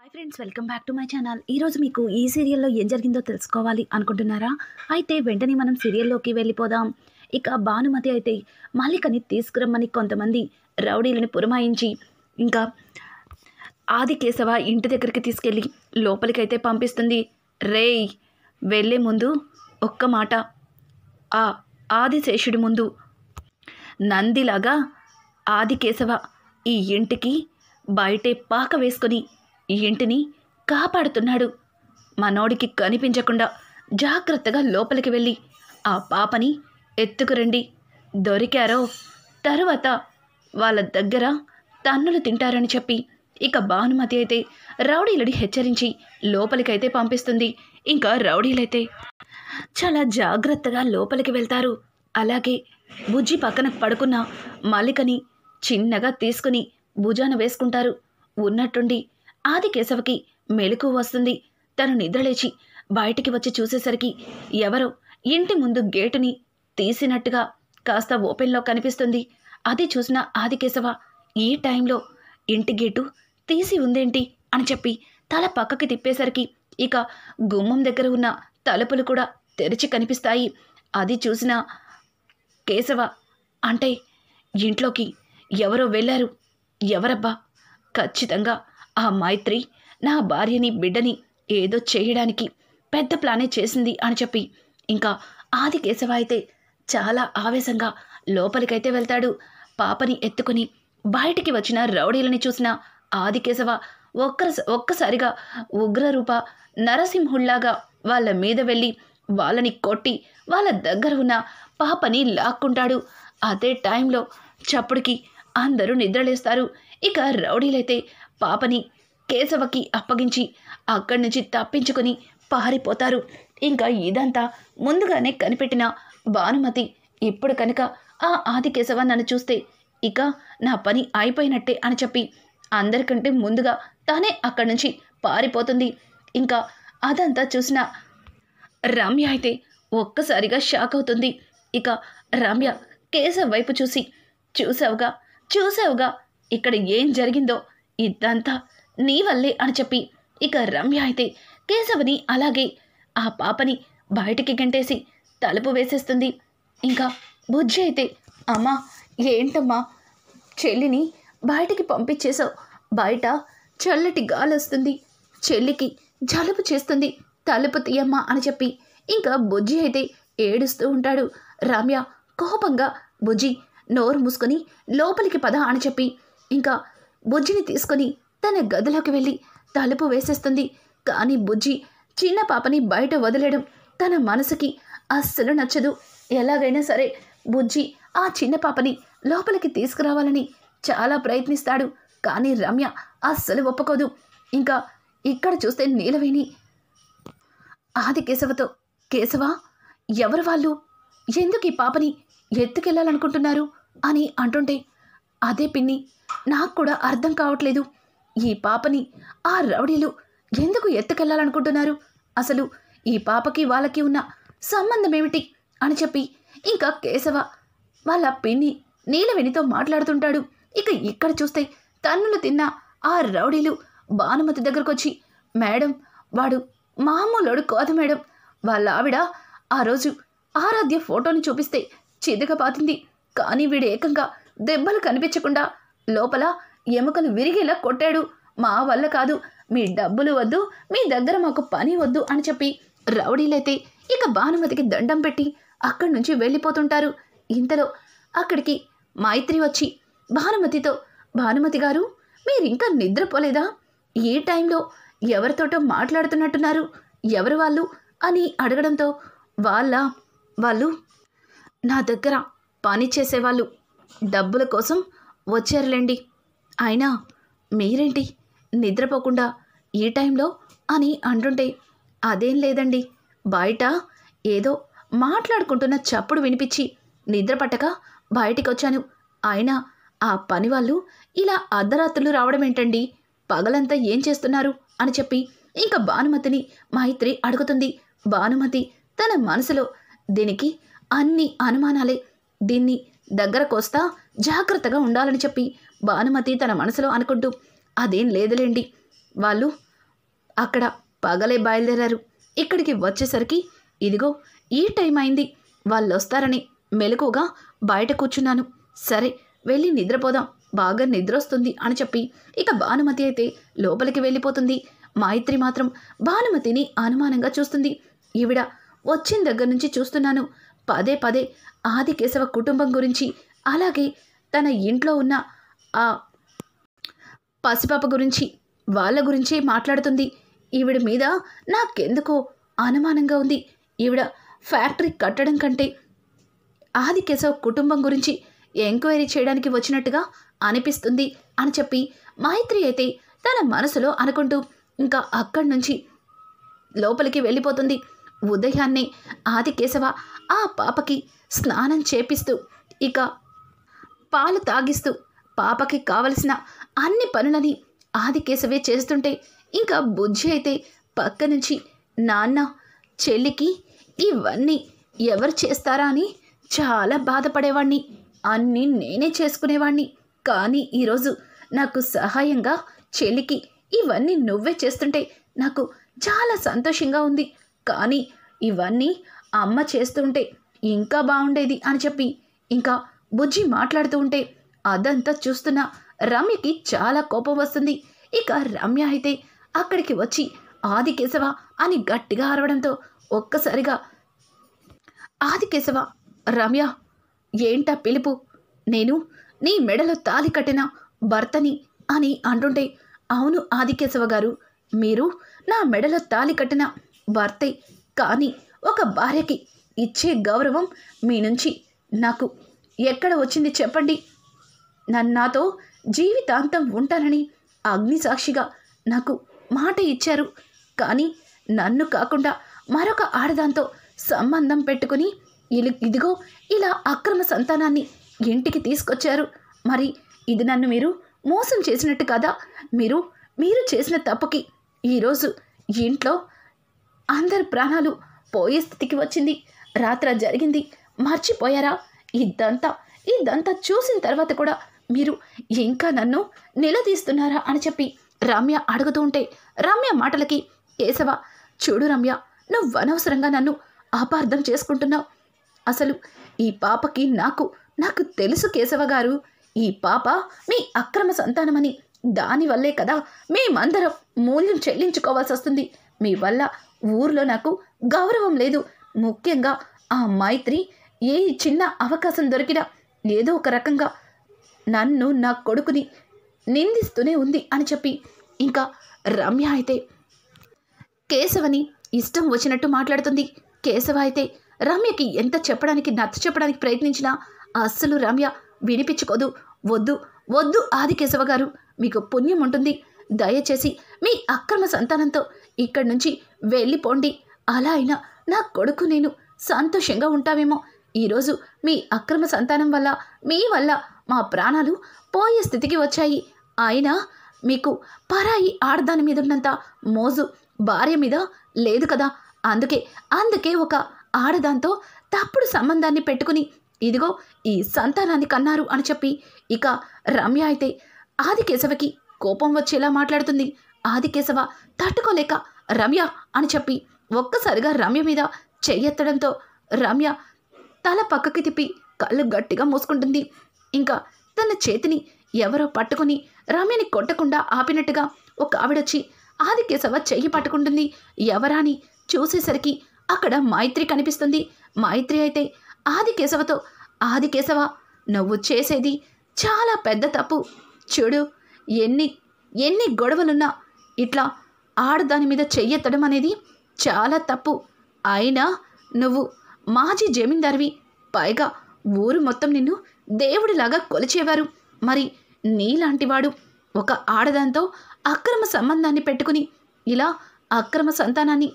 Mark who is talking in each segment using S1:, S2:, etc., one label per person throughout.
S1: Hi friends, welcome back to my channel. ఈరోజు మీకు ఈ సీరియల్లో ఏం జరిగిందో తెలుసుకోవాలి అనుకుంటున్నారా? అయితే వెంటనే మనం సీరియల్లోకి వెళ్ళిపోదాం. ఇక భానుమతి అయితే మల్లికని తీసుకురమ్మని కొంతమంది రౌడీలను పురమాయించి ఇంకా ఆదికేశవ ఇంటి దగ్గరికి తీసుకెళ్ళి లోపలికైతే పంపిస్తుంది. రేయ్, వెళ్ళే ముందు ఒక్క మాట, ఆ ఆదిశేషుడి ముందు నందిలాగా ఆదికేశవ ఈ ఇంటికి బయటే పాక వేసుకొని ఈ ఇంటిని కాపాడుతున్నాడు. మనోడికి కనిపించకుండా జాగ్రత్తగా లోపలికి వెళ్ళి ఆ పాపని ఎత్తుకురండి. దొరికారో తరువాత వాళ్ళ దగ్గర తన్నులు తింటారని చెప్పి ఇక భానుమతి అయితే రౌడీలని హెచ్చరించి లోపలికైతే పంపిస్తుంది. ఇంకా రౌడీలైతే చాలా జాగ్రత్తగా లోపలికి వెళ్తారు. అలాగే బుజ్జి పక్కన పడుకున్న మల్లికని చిన్నగా తీసుకుని భుజాన వేసుకుంటారు. ఉన్నట్టుండి ఆదికేశవకి మెలకువ వస్తుంది. తను నిద్రలేచి బయటికి వచ్చి చూసేసరికి ఎవరో ఇంటి ముందు గేటుని తీసినట్టుగా కాస్త ఓపెన్లో కనిపిస్తుంది. అది చూసిన ఆదికేశవ ఈ టైంలో ఇంటి గేటు తీసి ఉందేంటి అని చెప్పి తల పక్కకి తిప్పేసరికి ఇక గుమ్మం దగ్గర ఉన్న తలుపులు కూడా తెరిచి కనిపిస్తాయి. అది చూసిన కేశవ, అంటే ఇంట్లోకి ఎవరో వెళ్ళారు. ఎవరబ్బా? ఖచ్చితంగా ఆ మైత్రి నా భార్యని బిడ్డని ఏదో చేయడానికి పెద్ద ప్లానే చేసింది అని చెప్పి ఇంకా ఆదికేశవ అయితే చాలా ఆవేశంగా లోపలికైతే వెళ్తాడు. పాపని ఎత్తుకుని బయటికి వచ్చిన రౌడీలని చూసిన ఆదికేశవ ఒక్కసారిగా ఉగ్రరూప నరసింహుళ్లాగా వాళ్ళ మీద వెళ్ళి వాళ్ళని కొట్టి వాళ్ళ దగ్గర ఉన్న పాపని లాక్కుంటాడు. అదే టైంలో చప్పుడుకి అందరూ నిద్రలేస్తారు. ఇక రౌడీలైతే పాపని కేశవకి అప్పగించి అక్కడి నుంచి తప్పించుకొని పారిపోతారు. ఇంకా ఇదంతా ముందుగానే కనిపెట్టిన భానుమతి ఇప్పుడు కనుక ఆ ఆదికేశవ నన్ను చూస్తే ఇక నా పని అయిపోయినట్టే అని చెప్పి అందరికంటే ముందుగా తానే అక్కడి నుంచి పారిపోతుంది. ఇంకా అదంతా చూసిన రమ్య అయితే ఒక్కసారిగా షాక్ అవుతుంది. ఇక రమ్య కేశవ్ వైపు చూసి, చూసావుగా ఇక్కడ ఏం జరిగిందో, ఇదంతా నీ వల్లే అని చెప్పి ఇక రమ్య అయితే కేశవని అలాగే ఆ పాపని బయటికి గంటేసి తలుపు వేసేస్తుంది. ఇంకా బుజ్జి అయితే, అమ్మా ఏంటమ్మా చెల్లిని బయటికి పంపించేశావు, బయట చల్లటి గాలి వస్తుంది, చెల్లికి జలుబు చేస్తుంది, తలుపు తీయమ్మా అని చెప్పి ఇంకా బుజ్జి అయితే ఏడుస్తూ ఉంటాడు. రమ్య కోపంగా, బుజ్జి నోరు మూసుకొని లోపలికి పద అని చెప్పి ఇంకా బుజ్జిని తీసుకొని తన గదిలోకి వెళ్ళి తలుపు వేసేస్తుంది. కానీ బుజ్జి చిన్న పాపని బయట వదిలేయడం తన మనసుకి అస్సలు నచ్చదు. ఎలాగైనా సరే బుజ్జి ఆ చిన్న పాపని లోపలికి తీసుకురావాలని చాలా ప్రయత్నిస్తాడు. కానీ రమ్య అస్సలు ఒప్పుకోదు. ఇంకా ఇక్కడ చూస్తే నీలవేణి ఆదికేశవతో, కేశవ ఎవరు వాళ్ళు, ఎందుకు ఈ పాపని ఎత్తుకెళ్ళాలనుకుంటున్నారు అని అంటుంటే, అదే పిన్ని నాకు కూడా అర్థం కావట్లేదు, ఈ పాపని ఆ రౌడీలు ఎందుకు ఎత్తుకెళ్ళాలనుకుంటున్నారు, అసలు ఈ పాపకి వాళ్ళకి ఉన్న సంబంధం ఏమిటి అని చెప్పి ఇంకా కేశవ వాళ్ళ పిన్ని నీలవేణితో మాట్లాడుతుంటాడు. ఇక ఇక్కడ చూస్తే తన్నులు తిన్న ఆ రౌడీలు భానుమతి దగ్గరకు వచ్చి, మేడం వాడు మామూలోడు కాదు మేడం, వాళ్ళ ఆవిడ ఆ రోజు ఆరాధ్య ఫోటోని చూపిస్తే చితకపాతింది, కానీ వీడు ఏకంగా దెబ్బలు కనిపించకుండా లోపల ఎముకలు విరిగేలా కొట్టాడు, మా వల్ల కాదు, మీ డబ్బులు వద్దు, మీ దగ్గర మాకు పని వద్దు అని చెప్పి రౌడీలైతే ఇక భానుమతికి దండం పెట్టి అక్కడి నుంచి వెళ్ళిపోతుంటారు. ఇంతలో అక్కడికి మైత్రి వచ్చి భానుమతితో, భానుమతి గారు మీరింకా నిద్రపోలేదా, ఈ టైంలో ఎవరితోటో మాట్లాడుతున్నట్టున్నారు, ఎవరు వాళ్ళు అని అడగడంతో, వాళ్ళు నా దగ్గర పని చేసేవాళ్ళు, డబ్బుల కోసం వచ్చారులేండి, అయినా మీరేంటి నిద్రపోకుండా ఈ టైంలో అని అంటుంటే, అదేం లేదండి, బయట ఏదో మాట్లాడుకుంటున్న చప్పుడు వినిపించి నిద్ర పట్టక బయటికి వచ్చాను, అయినా ఆ పని వాళ్ళు ఇలా అర్ధరాత్రులు రావడం ఏంటండి, పగలంతా ఏం చేస్తున్నారు అని చెప్పి ఇంకా భానుమతిని మైత్రి అడుగుతుంది. భానుమతి తన మనసులో, దీనికి అన్ని అనుమానాలే, దీన్ని దగ్గరకొస్తా జాగ్రత్తగా ఉండాలని చెప్పి భానుమతి తన మనసులో అనుకుంటూ, అదేం లేదులేండి, వాళ్ళు అక్కడ పగలే బయలుదేరారు. ఇక్కడికి వచ్చేసరికి ఇదిగో ఈ టైం అయింది, వాళ్ళు వస్తారని మెలకుగా బయట కూర్చున్నాను. సరే వెళ్ళి నిద్రపోదాం, బాగా నిద్రొస్తుంది అని చెప్పి ఇక భానుమతి అయితే లోపలికి వెళ్ళిపోతుంది. మైత్రి మాత్రం భానుమతిని అనుమానంగా చూస్తుంది. ఈవిడ వచ్చిన దగ్గర నుంచి చూస్తున్నాను పదే పదే ఆదికేశవ కుటుంబం గురించి, అలాగే తన ఇంట్లో ఉన్న ఆ పసిపాప గురించి, వాళ్ళ గురించే మాట్లాడుతుంది. ఈవిడ మీద నాకెందుకో అనుమానంగా ఉంది. ఈవిడ ఫ్యాక్టరీ కట్టడం కంటే ఆదికేశవ కుటుంబం గురించి ఎంక్వైరీ చేయడానికి వచ్చినట్టుగా అనిపిస్తుంది అని చెప్పి మైత్రి అయితే తన మనసులో అనుకుంటూ ఇంకా అక్కడి నుంచి లోపలికి వెళ్ళిపోతుంది. ఉదయాన్నే ఆదికేశవ ఆ పాపకి స్నానం చేపిస్తూ ఇక పాలు తాగిస్తూ పాపకి కావలసిన అన్ని పనులని ఆదికేశవే చేస్తుంటే ఇంకా బుజ్జి అయితే పక్క నుంచి నాన్న చెల్లికి ఇవన్నీ ఎవరు చేస్తారా అని చాలా బాధపడేవాణ్ణి, అన్నీ నేనే చేసుకునేవాణ్ణి. కానీ ఈరోజు నాకు సహాయంగా చెల్లికి ఇవన్నీ నువ్వే చేస్తుంటే నాకు చాలా సంతోషంగా ఉంది. కానీ ఇవన్నీ అమ్మ చేస్తుంటే ఇంకా బాగుండేది అని చెప్పి ఇంకా బుజ్జి మాట్లాడుతూ ఉంటే అదంతా చూస్తున్న రమ్యకి చాలా కోపం వస్తుంది. ఇక రమ్య అయితే అక్కడికి వచ్చి ఆదికేశవ అని గట్టిగా అరవడంతో ఒక్కసారిగా ఆదికేశవ, రమ్య ఏంటా పిలుపు, నేను నీ మెడలో తాళి కట్టిన భర్తని అని అంటుంటే, అవును ఆదికేశవ గారు, మీరు నా మెడలో తాళి కట్టిన భర్తే, కానీ ఒక భార్యకి ఇచ్చే గౌరవం మీ నుంచి నాకు ఎక్కడ వచ్చింది చెప్పండి. నాతో జీవితాంతం ఉంటానని అగ్నిసాక్షిగా నాకు మాట ఇచ్చారు. కానీ నన్ను కాకుండా మరొక ఆడదాంతో సంబంధం పెట్టుకుని ఇదిగో ఇలా అక్రమ సంతానాన్ని ఇంటికి తీసుకొచ్చారు. మరి ఇది నన్ను మీరు మోసం చేసినట్టు కదా. మీరు చేసిన తప్పుకి ఈరోజు ఇంట్లో అందరి ప్రాణాలు పోయే స్థితికి వచ్చింది. రాత్ర జరిగింది మర్చిపోయారా? ఇదంతా చూసిన తర్వాత కూడా మీరు ఇంకా నన్ను నిలదీస్తున్నారా అని చెప్పి రమ్య అడుగుతూ ఉంటే, రమ్య మాటలకి కేశవ, చూడు రమ్య, నువ్వు అనవసరంగా నన్ను అపార్థం చేసుకుంటున్నావు. అసలు ఈ పాపకి నాకు తెలుసు కేశవ గారు, ఈ పాప మీ అక్రమ సంతానమని. దానివల్లే కదా మేమందరం మూల్యం చెల్లించుకోవాల్సి వస్తుంది. మీ వల్ల ఊర్లో నాకు గౌరవం లేదు. ముఖ్యంగా ఆ మైత్రి ఏ చిన్న అవకాశం దొరికినా ఏదో ఒక రకంగా నన్ను, నా కొడుకుని నిందిస్తూనే ఉంది అని చెప్పి ఇంకా రమ్య అయితే కేశవని ఇష్టం వచ్చినట్టు మాట్లాడుతుంది. కేశవ అయితే రమ్యకి ఎంత చెప్పడానికి నచ్చ చెప్పడానికి ప్రయత్నించినా అస్సలు రమ్య వినిపించుకోదు. వద్దు ఆదికేశవ గారు, మీకు పుణ్యం ఉంటుంది, దయచేసి మీ అక్రమ సంతానంతో ఇక్కడి నుంచి వెళ్ళిపోండి. అలా అయినా నా కొడుకు నేను సంతోషంగా ఉంటామేమో. ఈరోజు మీ అక్రమ సంతానం వల్ల, మీ వల్ల మా ప్రాణాలు పోయే స్థితికి వచ్చాయి. అయినా మీకు పరాయి ఆడదాని మీద ఉన్నంత మోజు భార్య మీద లేదు కదా. అందుకే ఒక ఆడదాంతో తప్పుడు సంబంధాన్ని పెట్టుకుని ఇదిగో ఈ సంతానాన్ని కన్నారు అని చెప్పి ఇక రమ్య అయితే ఆదికేశవకి కోపం వచ్చేలా మాట్లాడుతుంది. ఆదికేశవ తట్టుకోలేక రమ్య అని చెప్పి ఒక్కసారిగా రమ్య మీద చెయ్యెత్తడంతో రమ్య తల పక్కకి తిప్పి కళ్ళు గట్టిగా మూసుకుంటుంది. ఇంకా తన చేతిని ఎవరో పట్టుకుని రమ్యని కొట్టకుండా ఆపినట్టుగా ఒక ఆవిడొచ్చి ఆదికేశవ చెయ్యి పట్టుకుంటుంది. ఎవరాని చూసేసరికి అక్కడ మైత్రి కనిపిస్తుంది. మైత్రి అయితే ఆదికేశవతో, ఆదికేశవ, నువ్వు చేసేది చాలా పెద్ద తప్పు. చూడు, ఎన్ని గొడవలున్నా ఇట్లా ఆడదాని మీద చెయ్యెత్తడం అనేది చాలా తప్పు. అయినా నువ్వు మాజీ జమీందారివి, పైగా ఊరు మొత్తం నిన్ను దేవుడిలాగా కొలిచేవారు. మరి నీలాంటివాడు ఒక ఆడదాంతో అక్రమ సంబంధాన్ని పెట్టుకుని ఇలా అక్రమ సంతానాన్ని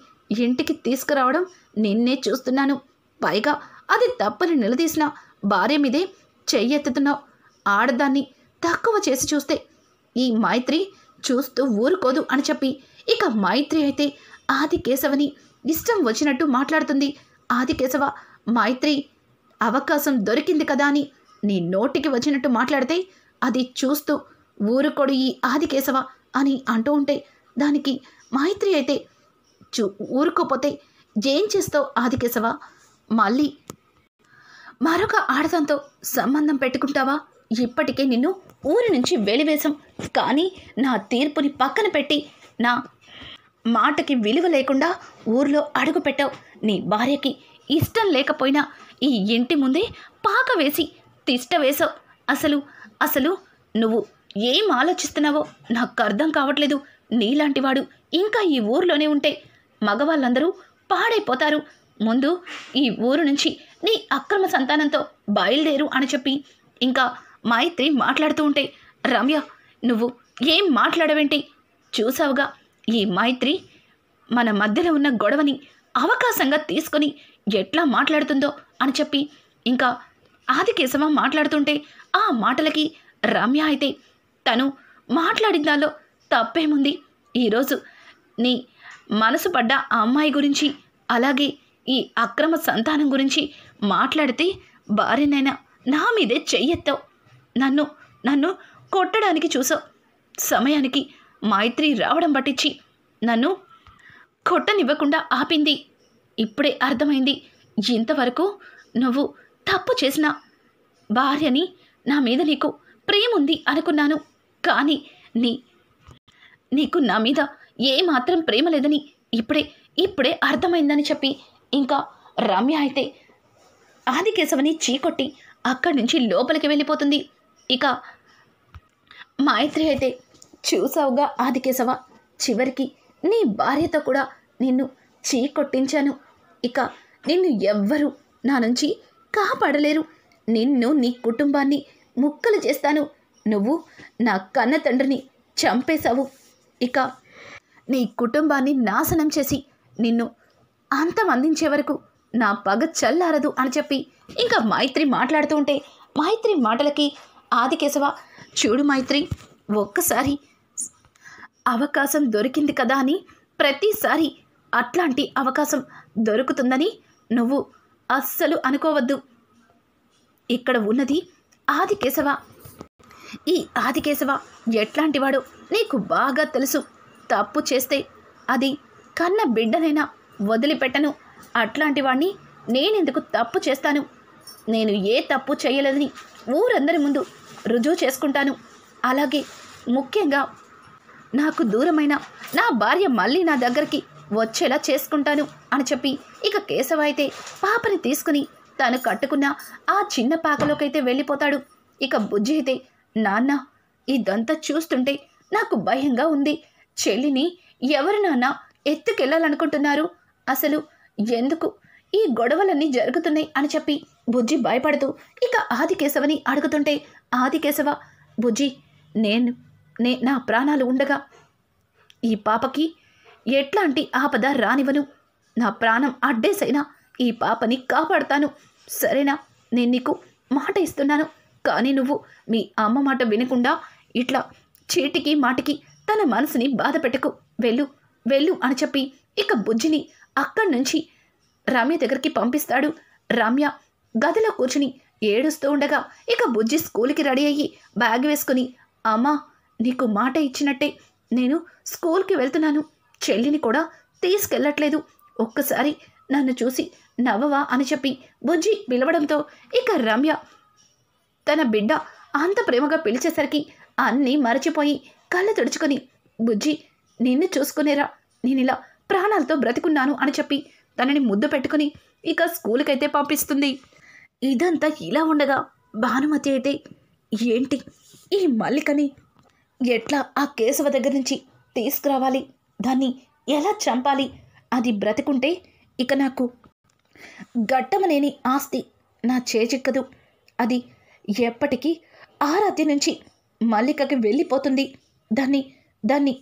S1: ఇంటికి తీసుకురావడం నిన్నే చూస్తున్నాను. పైగా అది తప్పని నిలదీసిన భార్య మీదే చెయ్యెత్తుతున్నావు. ఆడదాన్ని తక్కువ చేసి చూస్తే ఈ మైత్రి చూస్తూ ఊరుకోదు అని చెప్పి ఇక మైత్రి అయితే ఆదికేశవని ఇష్టం వచ్చినట్టు మాట్లాడుతుంది. ఆదికేశవ, మైత్రి అవకాశం దొరికింది కదా అని నీ నోటికి వచ్చినట్టు మాట్లాడితే అది చూస్తూ ఊరుకోడు ఈ ఆదికేశవ అని అంటూ ఉంటే దానికి మైత్రి అయితే ఊరుకోపోతే ఏం చేస్తావు ఆదికేశవ? మళ్ళీ మరొక ఆడదాంతో సంబంధం పెట్టుకుంటావా? ఇప్పటికే నిన్ను ఊరి నుంచి వెలివేశాం, కానీ నా తీర్పుని పక్కన పెట్టి నా మాటకి విలువ లేకుండా ఊర్లో అడుగు పెట్టావు. నీ భార్యకి ఇష్టం లేకపోయినా ఈ ఇంటి ముందే పాక వేసి తిష్ట వేసావు. అసలు అసలు నువ్వు ఏం ఆలోచిస్తున్నావో నాకు అర్థం కావట్లేదు. నీలాంటివాడు ఇంకా ఈ ఊర్లోనే ఉంటే మగవాళ్ళందరూ పాడైపోతారు. ముందు ఈ ఊరు నుంచి నీ అక్రమ సంతానంతో బయలుదేరు అని చెప్పి ఇంకా మైత్రి మాట్లాడుతూ ఉంటే, రమ్య నువ్వు ఏం మాట్లాడవేంటి? చూసావుగా ఈ మైత్రి మన మధ్యలో ఉన్న గొడవని అవకాశంగా తీసుకొని ఎట్లా మాట్లాడుతుందో అని చెప్పి ఇంకా ఆదికేశవ మాట్లాడుతుంటే, ఆ మాటలకి రమ్య అయితే తను మాట్లాడిన దానిలో తప్పేముంది? ఈరోజు నీ మనసు పడ్డ ఆ అమ్మాయి గురించి అలాగే ఈ అక్రమ సంతానం గురించి మాట్లాడితే భార్యనైనా నా మీదే చెయ్యెత్తావు. నన్ను నన్ను కొట్టడానికి చూసావు. సమయానికి మైత్రి రావడం పట్టించి నన్ను కొట్టనివ్వకుండా ఆపింది. ఇప్పుడే అర్థమైంది, ఇంతవరకు నువ్వు తప్పు చేసిన భార్యని నా మీద నీకు ప్రేమ ఉంది అనుకున్నాను, కానీ నీకు నా మీద ఏమాత్రం ప్రేమ లేదని ఇప్పుడే అర్థమైందని చెప్పి ఇంకా రమ్య అయితే ఆదికేశవని చీకొట్టి అక్కడి నుంచి లోపలికి వెళ్ళిపోతుంది. ఇక మైత్రి అయితే, చూసావుగా ఆదికేశవ, చివరికి నీ భార్యతో కూడా నిన్ను చీకొట్టించాను. ఇక నిన్ను ఎవ్వరూ నా నుంచి కాపాడలేరు. నిన్ను నీ కుటుంబాన్ని ముక్కలు చేస్తాను. నువ్వు నా కన్న తండ్రిని చంపేశావు. ఇక నీ కుటుంబాన్ని నాశనం చేసి నిన్ను అంతమందించే వరకు నా పగ చల్లారదు అని చెప్పి ఇంకా మైత్రి మాట్లాడుతూ ఉంటే, మైత్రి మాటలకి ఆదికేశవ, చూడు మైత్రి, ఒక్కసారి అవకాశం దొరికింది కదా అని ప్రతిసారి అట్లాంటి అవకాశం దొరుకుతుందని నువ్వు అస్సలు అనుకోవద్దు. ఇక్కడ ఉన్నది ఆదికేశవ. ఈ ఆదికేశవ ఎట్లాంటివాడో నీకు బాగా తెలుసు. తప్పు చేస్తే అది కన్న బిడ్డనైనా వదిలిపెట్టను. అట్లాంటి వాడిని నేనెందుకు తప్పు చేస్తాను? నేను ఏ తప్పు చేయలేదని ఊరందరి ముందు రుజువు చేసుకుంటాను. అలాగే ముఖ్యంగా నాకు దూరమైన నా భార్య మళ్ళీ నా దగ్గరికి వచ్చేలా చేసుకుంటాను అని చెప్పి ఇక కేశవ అయితే పాపని తీసుకుని తను కట్టుకున్న ఆ చిన్న పాకలోకైతే వెళ్ళిపోతాడు. ఇక బుజ్జి అయితే, నాన్న ఇదంతా చూస్తుంటే నాకు భయంగా ఉంది. చెల్లిని ఎవరు నాన్న ఎత్తుకెళ్ళాలనుకుంటున్నారు? అసలు ఎందుకు ఈ గొడవలన్నీ జరుగుతున్నాయి అని చెప్పి బుజ్జి భయపడుతూ ఇక ఆదికేశవని అడుగుతుంటే, ఆదికేశవ, బుజ్జి నా ప్రాణాలు ఉండగా ఈ పాపకి ఎట్లాంటి ఆపద రానివ్వను. నా ప్రాణం అడ్డేసైనా ఈ పాపని కాపాడుతాను. సరేనా? నేను నీకు మాట ఇస్తున్నాను. కానీ నువ్వు మీ అమ్మ మాట వినకుండా ఇట్లా చీటికి మాటికి తన మనసుని బాధ పెట్టకు. వెళ్ళు అని చెప్పి ఇక బుజ్జిని అక్కడి నుంచి రమ్య దగ్గరికి పంపిస్తాడు. రమ్య గదిలో కూర్చుని ఏడుస్తూ ఉండగా ఇక బుజ్జి స్కూల్కి రెడీ అయ్యి బ్యాగ్ వేసుకుని, అమ్మా నీకు మాట ఇచ్చినట్టే నేను స్కూల్కి వెళ్తున్నాను. చెల్లిని కూడా తీసుకెళ్ళట్లేదు. ఒక్కసారి నన్ను చూసి నవ్వవా అని చెప్పి బుజ్జి పిలవడంతో ఇక రమ్య తన బిడ్డ అంత ప్రేమగా పిలిచేసరికి అన్నీ మరచిపోయి కళ్ళు తుడుచుకొని, బుజ్జి నిన్ను చూసుకునేరా నేనిలా ప్రాణాలతో బ్రతికున్నాను అని చెప్పి తనని ముద్దు పెట్టుకుని ఇక స్కూల్కైతే పంపిస్తుంది. ఇదంతా ఇలా ఉండగా భానుమతి అయితే, ఏంటి ఈ మల్లికని ఎట్లా ఆ కేశవ దగ్గర నుంచి తీసుకురావాలి? దాన్ని ఎలా చంపాలి? అది బ్రతికుంటే ఇక నాకు గట్టమనేని ఆస్తి నా చేజిక్కదు. అది ఎప్పటికీ ఆరాధ్య నుంచి మల్లికకి వెళ్ళిపోతుంది. దాన్ని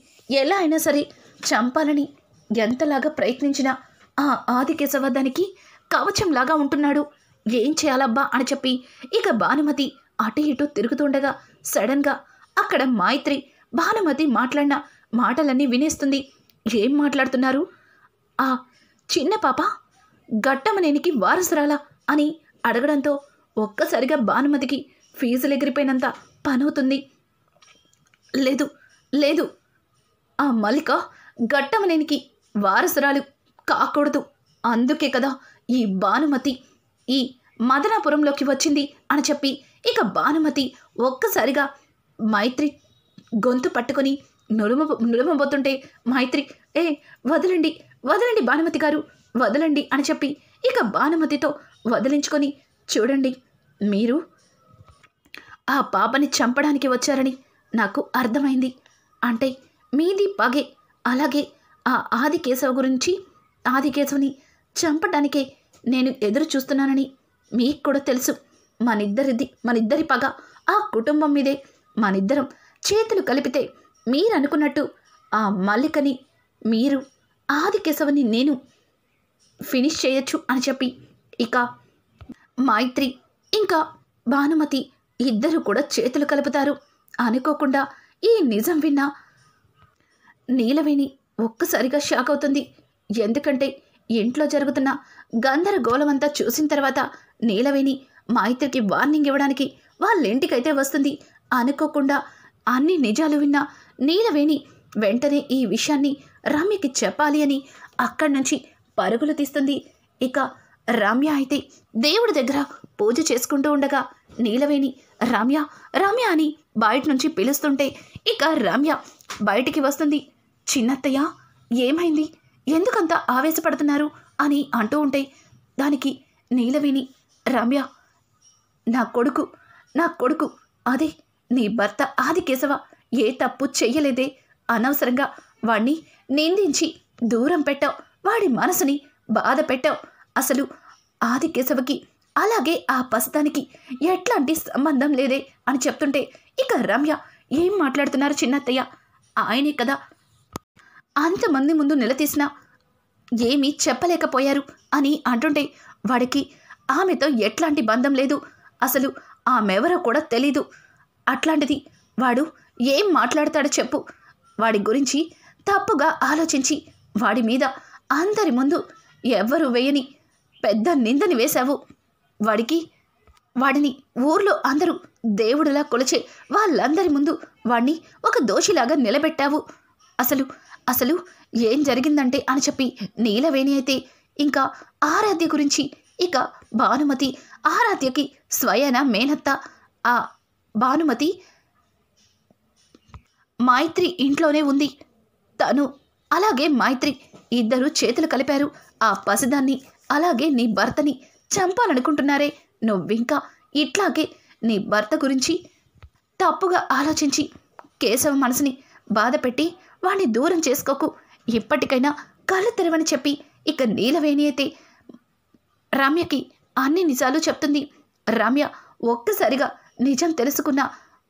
S1: ఎలా అయినా సరే చంపాలని ఎంతలాగా ప్రయత్నించినా ఆ ఆదికేశవ దానికి కవచంలాగా ఉంటున్నాడు. ఏం చేయాలబ్బా అని చెప్పి ఇక భానుమతి అటు ఇటు తిరుగుతుండగా సడన్గా అక్కడ మైత్రి భానుమతి మాట్లాడిన మాటలన్నీ వినేస్తుంది. ఏం మాట్లాడుతున్నారు? ఆ చిన్న పాప గట్టమనేనికి వారసురాలా అని అడగడంతో ఒక్కసారిగా భానుమతికి ఫీజులు ఎగిరిపోయినంత పనవుతుంది. లేదు ఆ మల్లిక ఘట్టమనేనికి వారసురాలు కాకూడదు. అందుకే కదా ఈ భానుమతి ఈ మదనాపురంలోకి వచ్చింది అని చెప్పి ఇక భానుమతి ఒక్కసారిగా మైత్రి గొంతు పట్టుకొని నులుమబోతుంటే మైత్రి వదలండి వదలండి భానుమతి గారు వదలండి అని చెప్పి ఇక భానుమతితో వదిలించుకొని, చూడండి మీరు ఆ పాపని చంపడానికి వచ్చారని నాకు అర్థమైంది. అంటే మీది పగే. అలాగే ఆ ఆదికేశవుని చంపడానికే నేను ఎదురు చూస్తున్నానని మీకు కూడా తెలుసు. మనిద్దరి పగ ఆ కుటుంబం మీదే. మనిద్దరం చేతులు కలిపితే మీరు అనుకున్నట్టు ఆ మల్లికని, మీరు ఆదికేశవుని నేను ఫినిష్ చేయొచ్చు అని చెప్పి ఇక మైత్రి ఇంకా భానుమతి ఇద్దరు కూడా చేతులు కలుపుతారు. అనుకోకుండా ఈ నిజం విన్న నీలవేణి ఒక్కసారిగా షాక్ అవుతుంది. ఎందుకంటే ఇంట్లో జరుగుతున్న గందరగోళమంతా చూసిన తర్వాత నీలవేణి మైత్రికి వార్నింగ్ ఇవ్వడానికి వాళ్ళ ఇంటికైతే వస్తుంది. అనుకోకుండా అన్ని నిజాలు విన్న నీలవేణి వెంటనే ఈ విషయాన్ని రమ్యకి చెప్పాలి అని అక్కడి నుంచి పరుగులు తీస్తుంది. ఇక రమ్య అయితే దేవుడి దగ్గర పూజ చేసుకుంటూ ఉండగా నీలవేణి రమ్య రమ్య అని బయట నుంచి పిలుస్తుంటే ఇక రమ్య బయటికి వస్తుంది. చిన్నత్తయ్య ఏమైంది, ఎందుకంత ఆవేశపడుతున్నారు అని అంటూ ఉంటే దానికి నీలవేణి రమ్య నా కొడుకు అదే నీ భర్త ఆదికేశవ ఏ తప్పు చెయ్యలేదే. అనవసరంగా వాణ్ణి నిందించి దూరం పెట్టావు, వాడి మనసుని బాధ పెట్టావు. అసలు ఆదికేశవకి అలాగే ఆ పసదానికి ఎట్లాంటి సంబంధం లేదే అని చెప్తుంటే ఇక రమ్య ఏం మాట్లాడుతున్నారు చిన్నత్తయ్య, ఆయనే కదా అంతమంది ముందు నిలదీసినా ఏమీ చెప్పలేకపోయారు అని అంటుంటే వాడికి ఆమెతో ఎట్లాంటి బంధం లేదు, అసలు ఆమెవరో కూడా తెలీదు. అట్లాంటిది వాడు ఏం మాట్లాడతాడో చెప్పు. వాడి గురించి తప్పుగా ఆలోచించి వాడి మీద అందరి ముందు ఎవ్వరూ వేయని పెద్ద నిందని వేశావు. వాడిని ఊర్లో అందరూ దేవుడిలా కొలిచే వాళ్ళందరి ముందు వాణ్ణి ఒక దోషిలాగా నిలబెట్టావు. అసలు ఏం జరిగిందంటే అని చెప్పి నీలవేణి అయితే ఇంకా ఆరాధ్య గురించి, ఇక భానుమతి ఆరాధ్యకి స్వయాన మేనత్త. ఆ భానుమతి మైత్రి ఇంట్లోనే ఉంది. తను అలాగే మైత్రి ఇద్దరు చేతులు కలిపారు. ఆ పసిదాన్ని అలాగే నీ భర్తని చంపాలనుకుంటున్నారే. నువ్వింకా ఇట్లాగే నీ భర్త గురించి తప్పుగా ఆలోచించి కేశవ మనసుని బాధపెట్టి వాణ్ణి దూరం చేసుకోకు. ఇప్పటికైనా కళ్ళు తెరవని చెప్పి ఇక నీలవేణి అయితే రమ్యకి అన్ని నిజాలు చెప్తుంది. రమ్య ఒక్కసారిగా నిజం తెలుసుకున్న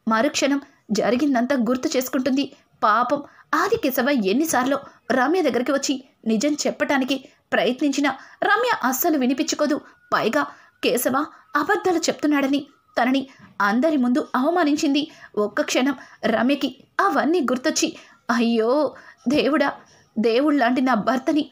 S1: మరుక్షణం జరిగిందంతా గుర్తు చేసుకుంటుంది. పాపం ఆదికేశవ ఎన్నిసార్లు రమ్య దగ్గరికి వచ్చి నిజం చెప్పటానికి ప్రయత్నించినా రమ్య అస్సలు వినిపించుకోదు. పైగా కేశవ అబద్ధాలు చెప్తున్నాడని తనని అందరి ముందు అవమానించింది. ఒక్క క్షణం రమ్యకి అవన్నీ గుర్తొచ్చి, అయ్యో దేవుడా, దేవుళ్ళలాంటి నా భర్తని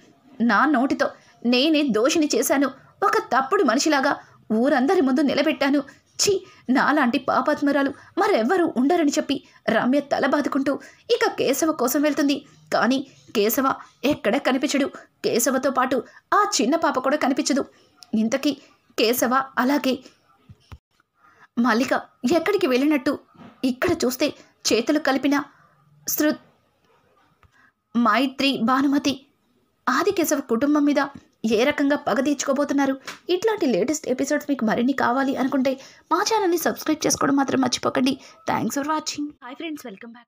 S1: నా నోటితో నేనే దోషిని చేశాను, ఒక తప్పుడు మనిషిలాగా ఊరందరి ముందు నిలబెట్టాను. ఛీ, నాలాంటి పాపాత్మరాలు మరెవ్వరూ ఉండరని చెప్పి రమ్య తల బాదుకుంటూ ఇక కేశవ కోసం వెళ్తుంది. కానీ కేశవ ఎక్కడ కనిపించడు. కేశవతో పాటు ఆ చిన్న పాప కూడా కనిపించదు. ఇంతకీ కేశవ అలాగే మల్లిక ఎక్కడికి వెళ్ళినట్టు ఇక్కడ చూస్తే చేతులు కలిపిన మైత్రి, భానుమతి ఆదికేశవ కుటుంబం మీద ఏ రకంగా పగ తీర్చుకోబోతున్నారు. ఇట్లాంటి లేటెస్ట్ ఎపిసోడ్స్ మీకు మరిన్ని కావాలి అనుకుంటే మా ఛానల్ని సబ్స్క్రైబ్ చేసుకోవడం మాత్రం మర్చిపోకండి. Thanks for watching. Hi friends, welcome back.